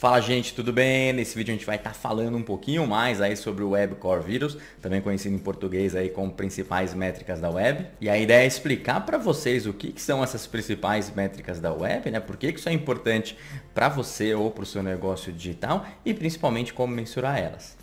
Fala gente, tudo bem? Nesse vídeo a gente vai estar falando um pouquinho mais aí sobre o Web Core Vitals, também conhecido em português aí como principais métricas da web. E a ideia é explicar para vocês o que são essas principais métricas da web, né? Por que isso é importante para você ou para o seu negócio digital e principalmente como mensurar elas.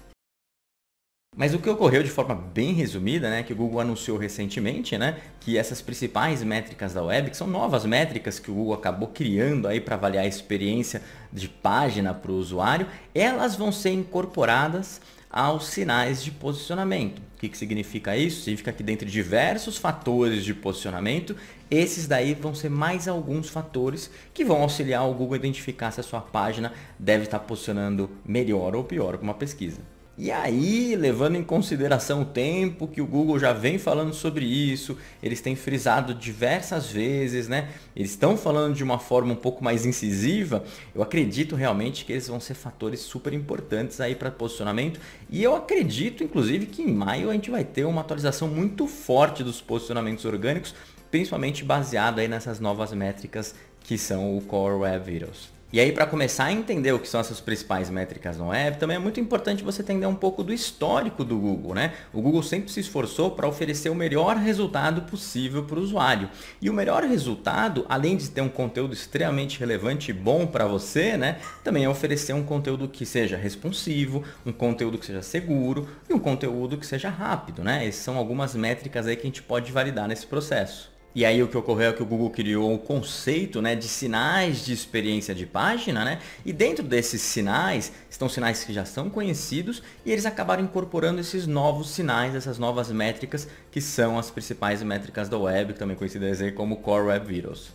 Mas o que ocorreu de forma bem resumida, né, que o Google anunciou recentemente, né, que essas principais métricas da web, que são novas métricas que o Google acabou criando aí para avaliar a experiência de página para o usuário, elas vão ser incorporadas aos sinais de posicionamento. O que significa isso? Significa que dentre diversos fatores de posicionamento, esses daí vão ser mais alguns fatores que vão auxiliar o Google a identificar se a sua página deve estar posicionando melhor ou pior com uma pesquisa. E aí, levando em consideração o tempo que o Google já vem falando sobre isso, eles têm frisado diversas vezes, né? Eles estão falando de uma forma um pouco mais incisiva. Eu acredito realmente que eles vão ser fatores super importantes aí para posicionamento. E eu acredito, inclusive, que em maio a gente vai ter uma atualização muito forte dos posicionamentos orgânicos, principalmente baseado aí nessas novas métricas que são o Core Web Vitals. E aí, para começar a entender o que são essas principais métricas no web, também é muito importante você entender um pouco do histórico do Google, né? O Google sempre se esforçou para oferecer o melhor resultado possível para o usuário. E o melhor resultado, além de ter um conteúdo extremamente relevante e bom para você, né? Também é oferecer um conteúdo que seja responsivo, um conteúdo que seja seguro e um conteúdo que seja rápido, né? Essas são algumas métricas aí que a gente pode validar nesse processo. E aí o que ocorreu é que o Google criou o conceito, né, de sinais de experiência de página, né? E dentro desses sinais estão sinais que já são conhecidos e eles acabaram incorporando esses novos sinais, essas novas métricas que são as principais métricas da web, também conhecidas aí como Core Web Vitals.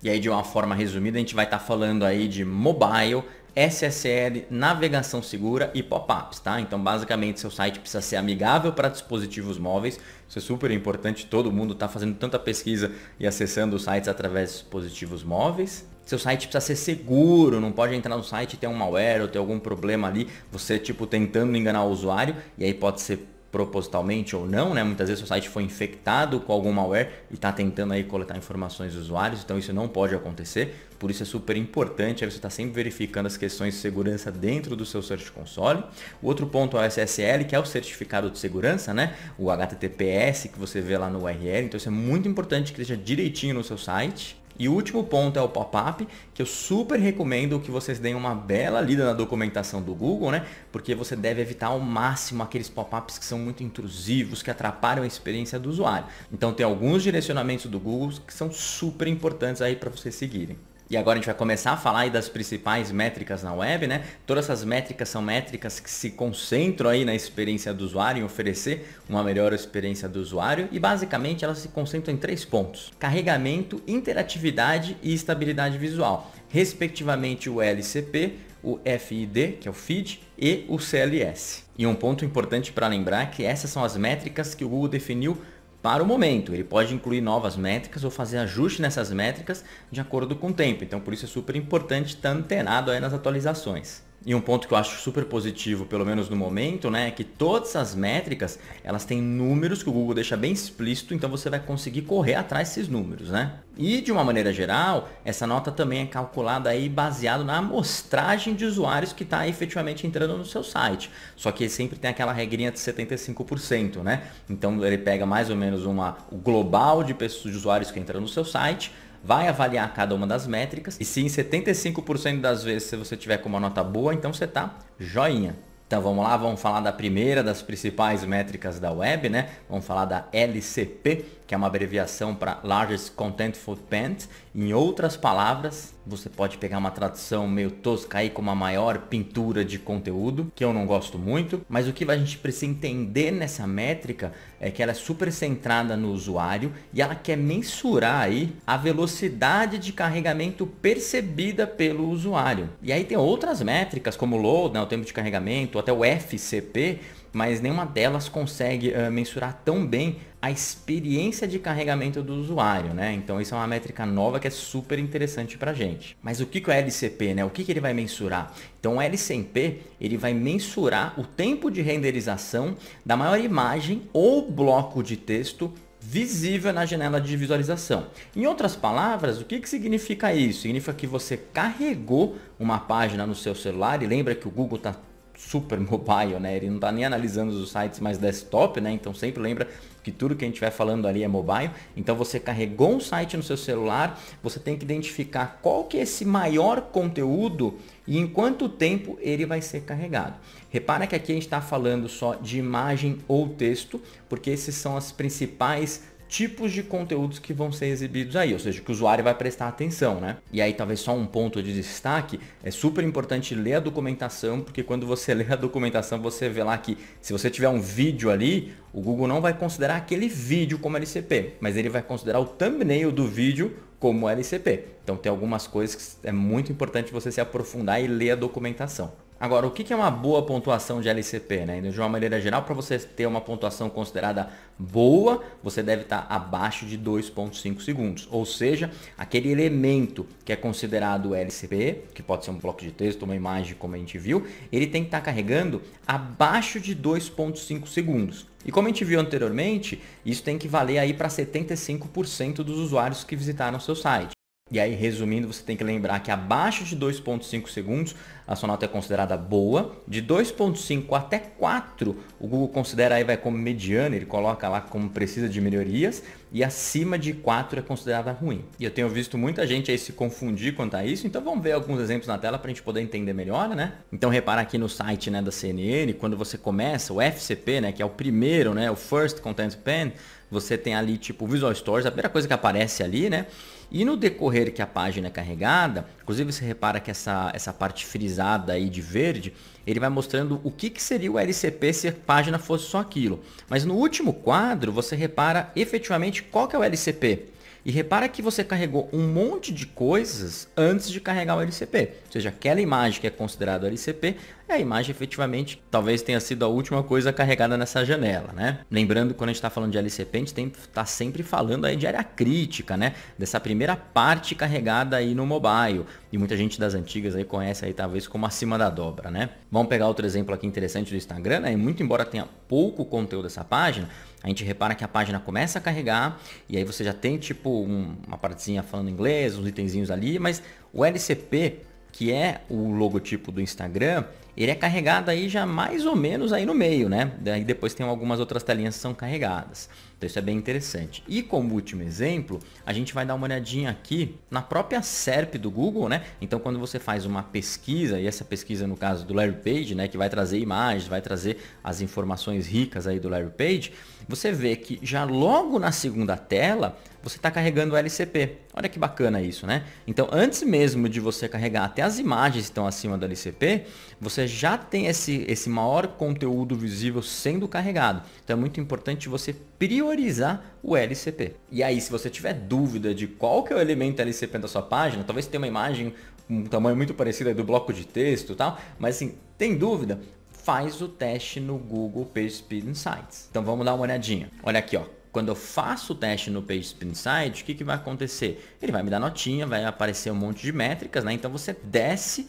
E aí, de uma forma resumida, a gente vai estar falando aí de mobile, SSL, navegação segura e pop-ups, tá? Então, basicamente, seu site precisa ser amigável para dispositivos móveis. Isso é super importante, todo mundo está fazendo tanta pesquisa e acessando os sites através de dispositivos móveis. Seu site precisa ser seguro, não pode entrar no site e ter um malware ou ter algum problema ali, você tipo tentando enganar o usuário, e aí pode ser propositalmente ou não, né? Muitas vezes o site foi infectado com algum malware e está tentando aí coletar informações dos usuários, então isso não pode acontecer, por isso é super importante aí você estar sempre verificando as questões de segurança dentro do seu Search Console. O outro ponto é o SSL, que é o certificado de segurança, né? O HTTPS que você vê lá no URL, então isso é muito importante que esteja direitinho no seu site. E o último ponto é o pop-up, que eu super recomendo que vocês deem uma bela lida na documentação do Google, né? Porque você deve evitar ao máximo aqueles pop-ups que são muito intrusivos, que atrapalham a experiência do usuário. Então tem alguns direcionamentos do Google que são super importantes aí para vocês seguirem. E agora a gente vai começar a falar aí das principais métricas na web, né? Todas essas métricas são métricas que se concentram aí na experiência do usuário, em oferecer uma melhor experiência do usuário e basicamente elas se concentram em 3 pontos: carregamento, interatividade e estabilidade visual, respectivamente o LCP, o FID, que é o feed, e o CLS. E um ponto importante para lembrar é que essas são as métricas que o Google definiu para o momento. Ele pode incluir novas métricas ou fazer ajuste nessas métricas de acordo com o tempo. Então, por isso é super importante estar antenado aí nas atualizações. E um ponto que eu acho super positivo, pelo menos no momento, né, é que todas as métricas, elas têm números que o Google deixa bem explícito, então você vai conseguir correr atrás desses números, né? E de uma maneira geral, essa nota também é calculada aí baseado na amostragem de usuários que está efetivamente entrando no seu site. Só que sempre tem aquela regrinha de 75%, né? Então ele pega mais ou menos o global de pessoas, de usuários que entram no seu site, vai avaliar cada uma das métricas e se em 75% das vezes se você tiver com uma nota boa, então você tá joinha. Então vamos lá, vamos falar da primeira das principais métricas da web, né? Vamos falar da LCP, que é uma abreviação para Largest Content Footprint. Em outras palavras, você pode pegar uma tradução meio tosca aí como a maior pintura de conteúdo, que eu não gosto muito, mas o que a gente precisa entender nessa métrica é que ela é super centrada no usuário e ela quer mensurar aí a velocidade de carregamento percebida pelo usuário. E aí tem outras métricas como o load, né, o tempo de carregamento, ou até o FCP, mas nenhuma delas consegue mensurar tão bem a experiência de carregamento do usuário, né? Então isso é uma métrica nova que é super interessante para a gente. Mas o que é o LCP, né? O que ele vai mensurar? Então o LCP ele vai mensurar o tempo de renderização da maior imagem ou bloco de texto visível na janela de visualização. Em outras palavras, o que significa isso? Significa que você carregou uma página no seu celular, e lembra que o Google está super mobile, né? Ele não está nem analisando os sites mais desktop, né? Então sempre lembra que tudo que a gente vai falando ali é mobile. Então você carregou um site no seu celular, você tem que identificar qual que é esse maior conteúdo e em quanto tempo ele vai ser carregado. Repara que aqui a gente está falando só de imagem ou texto, porque esses são as principais tipos de conteúdos que vão ser exibidos aí, ou seja, que o usuário vai prestar atenção, né? E aí talvez só um ponto de destaque, é super importante ler a documentação, porque quando você lê a documentação, você vê lá que se você tiver um vídeo ali, o Google não vai considerar aquele vídeo como LCP, mas ele vai considerar o thumbnail do vídeo como LCP. Então tem algumas coisas que é muito importante você se aprofundar e ler a documentação. Agora, o que é uma boa pontuação de LCP, né? De uma maneira geral, para você ter uma pontuação considerada boa, você deve estar abaixo de 2,5 segundos. Ou seja, aquele elemento que é considerado LCP, que pode ser um bloco de texto, uma imagem, como a gente viu, ele tem que estar carregando abaixo de 2,5 segundos. E como a gente viu anteriormente, isso tem que valer aí para 75% dos usuários que visitaram o seu site. E aí, resumindo, você tem que lembrar que abaixo de 2,5 segundos a sua nota é considerada boa. De 2,5 até 4, o Google considera aí vai como mediana, ele coloca lá como precisa de melhorias. E acima de 4 é considerada ruim. E eu tenho visto muita gente aí se confundir quanto a isso, então vamos ver alguns exemplos na tela para a gente poder entender melhor, né? Então repara aqui no site, né, da CNN, quando você começa o FCP, né, que é o primeiro, né, o First Content Pen, você tem ali tipo Visual Stories, a primeira coisa que aparece ali, né? E no decorrer que a página é carregada, inclusive você repara que essa parte frisada aí de verde, ele vai mostrando o que seria o LCP se a página fosse só aquilo. Mas no último quadro, você repara efetivamente qual que é o LCP. E repara que você carregou um monte de coisas antes de carregar o LCP. Ou seja, aquela imagem que é considerada LCP é a imagem efetivamente, talvez tenha sido a última coisa carregada nessa janela, né? Lembrando que quando a gente está falando de LCP, a gente tem que estar sempre falando aí de área crítica, né? Dessa primeira parte carregada aí no mobile. E muita gente das antigas aí conhece aí talvez como acima da dobra, né? Vamos pegar outro exemplo aqui interessante do Instagram, né? E muito embora tenha pouco conteúdo dessa página, a gente repara que a página começa a carregar e aí você já tem tipo uma partezinha falando inglês, uns itenzinhos ali, mas o LCP, que é o logotipo do Instagram, ele é carregado aí já mais ou menos aí no meio, né? Daí depois tem algumas outras telinhas que são carregadas. Então isso é bem interessante. E como último exemplo, a gente vai dar uma olhadinha aqui na própria SERP do Google, né? Então quando você faz uma pesquisa, e essa pesquisa no caso do Larry Page, né, que vai trazer imagens, vai trazer as informações ricas aí do Larry Page, você vê que já logo na segunda tela você está carregando o LCP. Olha que bacana isso, né? Então antes mesmo de você carregar até as imagens que estão acima do LCP, você já tem esse maior conteúdo visível sendo carregado. Então é muito importante você priorizar o LCP. E aí, se você tiver dúvida de qual que é o elemento LCP da sua página, talvez tenha uma imagem com um tamanho muito parecido aí do bloco de texto e tal, mas assim, tem dúvida? Faz o teste no Google PageSpeed Insights. Então vamos dar uma olhadinha. Olha aqui, ó. Quando eu faço o teste no PageSpeed Insights, o que vai acontecer? Ele vai me dar notinha, vai aparecer um monte de métricas, né? Então você desce,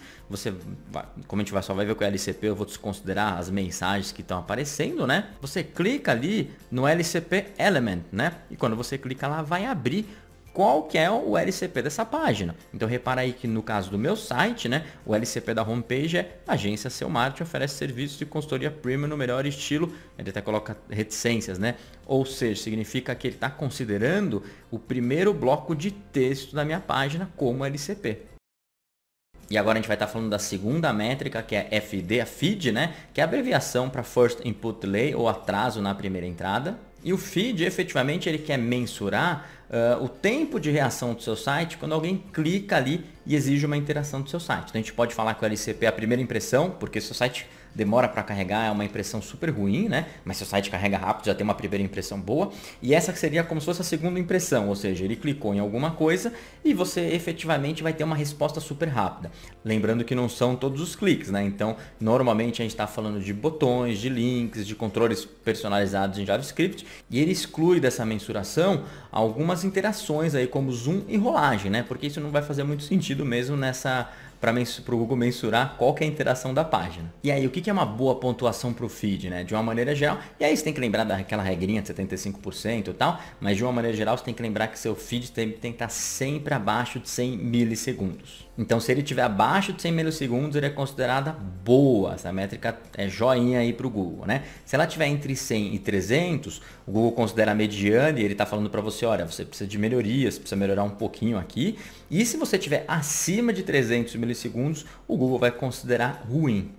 como a gente só vai ver com o LCP, eu vou desconsiderar as mensagens que estão aparecendo, né? Você clica ali no LCP Element, né? E quando você clica lá, vai abrir qual que é o LCP dessa página. Então repara aí que no caso do meu site, né, o LCP da homepage é Agência Seu Marketing oferece serviços de consultoria premium no melhor estilo. Ele até coloca reticências, né? Ou seja, significa que ele está considerando o primeiro bloco de texto da minha página como LCP. E agora a gente vai estar falando da segunda métrica, que é FD, a feed, né? Que é a abreviação para First Input Delay, ou atraso na primeira entrada. E o feed, efetivamente, ele quer mensurar o tempo de reação do seu site quando alguém clica ali e exige uma interação do seu site. Então a gente pode falar que o LCP é a primeira impressão, porque se o seu site demora para carregar, é uma impressão super ruim, né? Mas se o site carrega rápido, já tem uma primeira impressão boa. E essa seria como se fosse a segunda impressão, ou seja, ele clicou em alguma coisa e você efetivamente vai ter uma resposta super rápida. Lembrando que não são todos os cliques, né? Então, normalmente a gente está falando de botões, de links, de controles personalizados em JavaScript, e ele exclui dessa mensuração algumas interações aí como zoom e rolagem, né? Porque isso não vai fazer muito sentido mesmo para o Google mensurar qual que é a interação da página. E aí, o que é uma boa pontuação para o feed, né? De uma maneira geral, e aí você tem que lembrar daquela regrinha de 75% e tal, mas de uma maneira geral você tem que lembrar que seu feed tem que estar sempre abaixo de 100 milissegundos. Então, se ele estiver abaixo de 100 milissegundos, ele é considerada boa. Essa métrica é joinha aí para o Google, né? Se ela estiver entre 100 e 300, o Google considera mediana e ele está falando para você, olha, você precisa de melhorias, precisa melhorar um pouquinho aqui. E se você estiver acima de 300 milissegundos, o Google vai considerar ruim.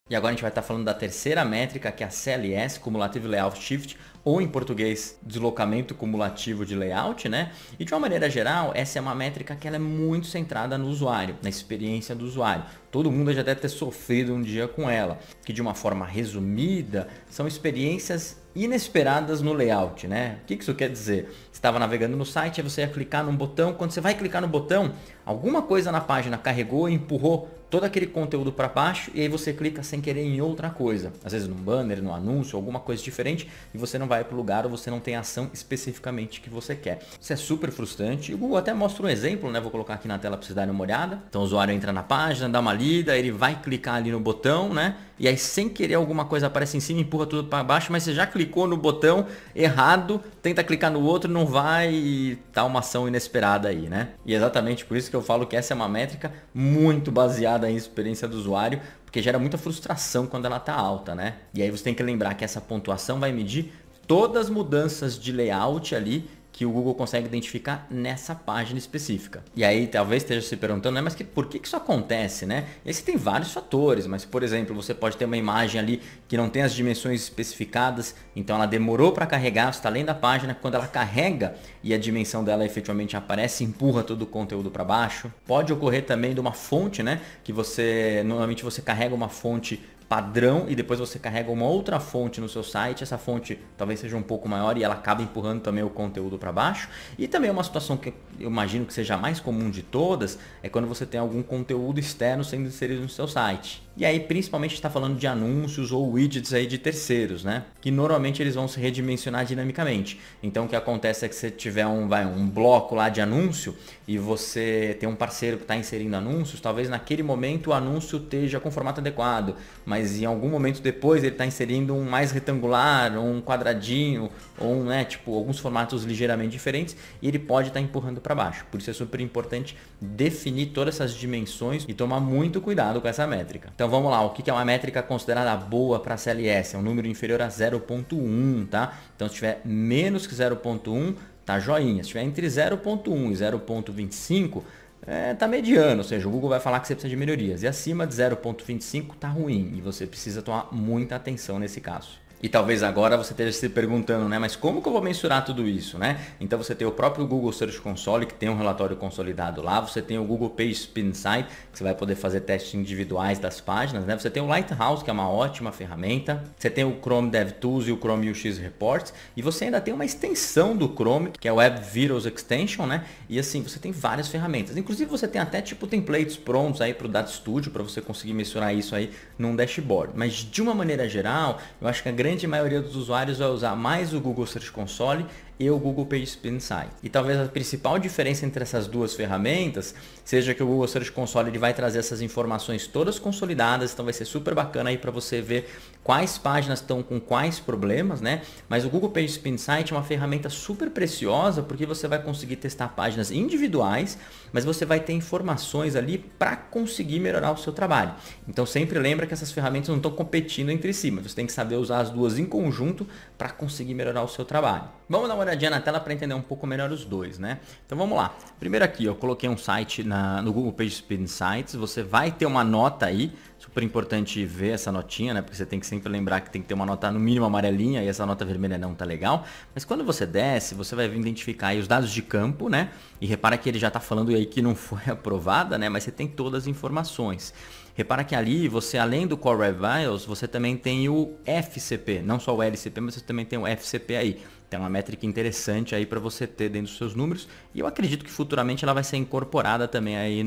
E agora a gente vai estar falando da terceira métrica, que é a CLS, Cumulative Layout Shift, ou em português, deslocamento cumulativo de layout, né? E de uma maneira geral, essa é uma métrica que ela é muito centrada no usuário, na experiência do usuário. Todo mundo já deve ter sofrido um dia com ela, que de uma forma resumida, são experiências inesperadas no layout, né? O que isso quer dizer? Você estava navegando no site, aí você ia clicar num botão, quando você vai clicar no botão, alguma coisa na página carregou e empurrou todo aquele conteúdo para baixo e aí você clica sem querer em outra coisa. Às vezes num banner, num anúncio, alguma coisa diferente e você não vai para o lugar ou você não tem a ação especificamente que você quer. Isso é super frustrante. O Google até mostra um exemplo, né? Vou colocar aqui na tela para vocês darem uma olhada. Então o usuário entra na página, dá uma lida, ele vai clicar ali no botão, né? E aí sem querer alguma coisa aparece em cima, empurra tudo para baixo, mas você já clicou no botão errado, tenta clicar no outro, não vai e tá uma ação inesperada aí, né? E é exatamente por isso que eu falo que essa é uma métrica muito baseada em experiência do usuário, porque gera muita frustração quando ela tá alta, né? E aí você tem que lembrar que essa pontuação vai medir todas as mudanças de layout ali que o Google consegue identificar nessa página específica. E aí talvez esteja se perguntando, né, mas por que isso acontece, né? E aí você tem vários fatores, mas por exemplo, você pode ter uma imagem ali que não tem as dimensões especificadas, então ela demorou para carregar, você está lendo a página, quando ela carrega e a dimensão dela efetivamente aparece, empurra todo o conteúdo para baixo. Pode ocorrer também de uma fonte, né, que normalmente você carrega uma fonte padrão e depois você carrega uma outra fonte no seu site, essa fonte talvez seja um pouco maior e ela acaba empurrando também o conteúdo para baixo. E também uma situação que eu imagino que seja a mais comum de todas é quando você tem algum conteúdo externo sendo inserido no seu site. E aí principalmente está falando de anúncios ou widgets aí de terceiros, né? Que normalmente eles vão se redimensionar dinamicamente. Então o que acontece é que você tiver um bloco lá de anúncio e você tem um parceiro que está inserindo anúncios, talvez naquele momento o anúncio esteja com formato adequado, mas em algum momento depois ele está inserindo um mais retangular, um quadradinho, ou né, tipo, alguns formatos ligeiramente diferentes e ele pode estar empurrando para baixo. Por isso é super importante definir todas essas dimensões e tomar muito cuidado com essa métrica. Então vamos lá, o que é uma métrica considerada boa para CLS? É um número inferior a 0.1, tá? Então se tiver menos que 0.1, tá joinha. Se tiver entre 0.1 e 0.25, tá mediano, ou seja, o Google vai falar que você precisa de melhorias. E acima de 0.25 tá ruim e você precisa tomar muita atenção nesse caso. E talvez agora você esteja se perguntando, né? Mas como que eu vou mensurar tudo isso, né? Então você tem o próprio Google Search Console, que tem um relatório consolidado lá. Você tem o Google PageSpeed Insight, que você vai poder fazer testes individuais das páginas, né? Você tem o Lighthouse, que é uma ótima ferramenta. Você tem o Chrome DevTools e o Chrome UX Reports. E você ainda tem uma extensão do Chrome, que é o Web Vitals Extension, né? E assim, você tem várias ferramentas. Inclusive você tem até tipo templates prontos aí para o Data Studio, para você conseguir mensurar isso aí num dashboard. Mas de uma maneira geral, eu acho que a grande maioria dos usuários vai usar mais o Google Search Console e o Google PageSpeed Insight. E talvez a principal diferença entre essas duas ferramentas seja que o Google Search Console ele vai trazer essas informações todas consolidadas, então vai ser super bacana aí para você ver quais páginas estão com quais problemas, né? Mas o Google PageSpeed Insight é uma ferramenta super preciosa porque você vai conseguir testar páginas individuais, mas você vai ter informações ali para conseguir melhorar o seu trabalho. Então sempre lembra que essas ferramentas não estão competindo entre si, mas você tem que saber usar as duas em conjunto para conseguir melhorar o seu trabalho. Vamos dar uma olhadinha na tela para entender um pouco melhor os dois, né? Então vamos lá. Primeiro aqui, eu coloquei um site no Google PageSpeed Insights. Você vai ter uma nota aí. Super importante ver essa notinha, né? Porque você tem que sempre lembrar que tem que ter uma nota no mínimo amarelinha e essa nota vermelha não tá legal. Mas quando você desce, você vai identificar aí os dados de campo, né? E repara que ele já tá falando aí que não foi aprovada, né? Mas você tem todas as informações. Repara que ali, você além do Core Web Vitals, você também tem o FCP, não só o LCP, mas você também tem o FCP aí. Então é uma métrica interessante aí para você ter dentro dos seus números e eu acredito que futuramente ela vai ser incorporada também aí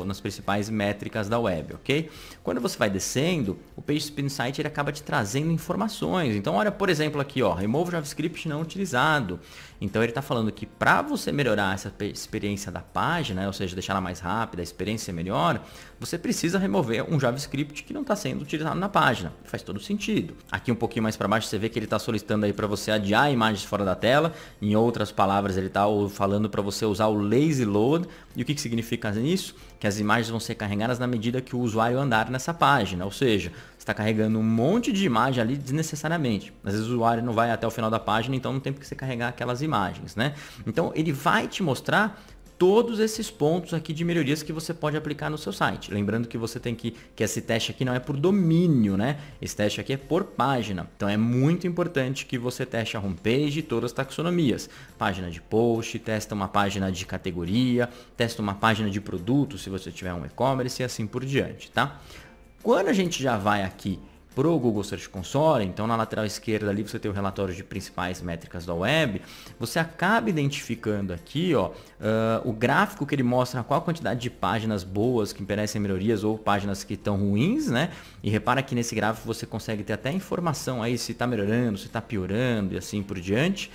nas principais métricas da web, ok? Quando você vai descendo, o PageSpeed Insight ele acaba te trazendo informações. Então olha, por exemplo, aqui, ó, remove JavaScript não utilizado. Então ele está falando que para você melhorar essa experiência da página, ou seja, deixar ela mais rápida, a experiência melhor, você precisa remover um JavaScript que não está sendo utilizado na página. Faz todo sentido. Aqui um pouquinho mais para baixo você vê que ele está solicitando aí para você adiar imagens fora da tela. Em outras palavras, ele está falando para você usar o lazy load. E o que significa isso? Que as imagens vão ser carregadas na medida que o usuário andar nessa página. Ou seja, você está carregando um monte de imagem ali desnecessariamente. Às vezes o usuário não vai até o final da página, então não tem porque você carregar aquelas imagens, né? Então ele vai te mostrar todos esses pontos aqui de melhorias que você pode aplicar no seu site. Lembrando que você tem que esse teste aqui não é por domínio, né? Esse teste aqui é por página. Então é muito importante que você teste a homepage e todas as taxonomias. Página de post, testa uma página de categoria, testa uma página de produto se você tiver um e-commerce e assim por diante, tá? Quando a gente já vai aqui para o Google Search Console, então na lateral esquerda ali você tem o relatório de principais métricas da web, você acaba identificando aqui ó, o gráfico que ele mostra qual a quantidade de páginas boas que merecem melhorias ou páginas que estão ruins, né? E repara que nesse gráfico você consegue ter até informação aí se está melhorando, se está piorando e assim por diante.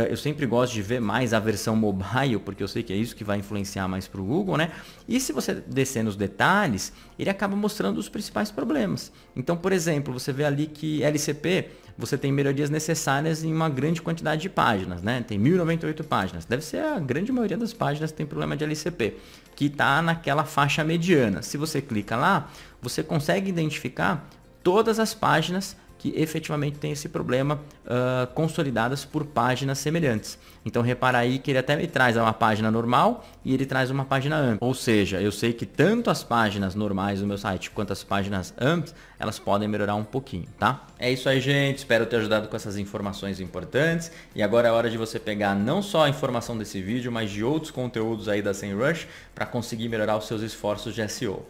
Eu sempre gosto de ver mais a versão mobile, porque eu sei que é isso que vai influenciar mais para o Google, né? E se você descer nos detalhes, ele acaba mostrando os principais problemas. Então, por exemplo, você vê ali que LCP, você tem melhorias necessárias em uma grande quantidade de páginas, né? Tem 1098 páginas. Deve ser a grande maioria das páginas que tem problema de LCP, que está naquela faixa mediana. Se você clica lá, você consegue identificar todas as páginas que efetivamente tem esse problema consolidadas por páginas semelhantes. Então repara aí que ele até me traz uma página normal e ele traz uma página AMP. Ou seja, eu sei que tanto as páginas normais do meu site quanto as páginas AMP, elas podem melhorar um pouquinho, tá? É isso aí, gente. Espero ter ajudado com essas informações importantes. E agora é hora de você pegar não só a informação desse vídeo, mas de outros conteúdos aí da SEMrush para conseguir melhorar os seus esforços de SEO.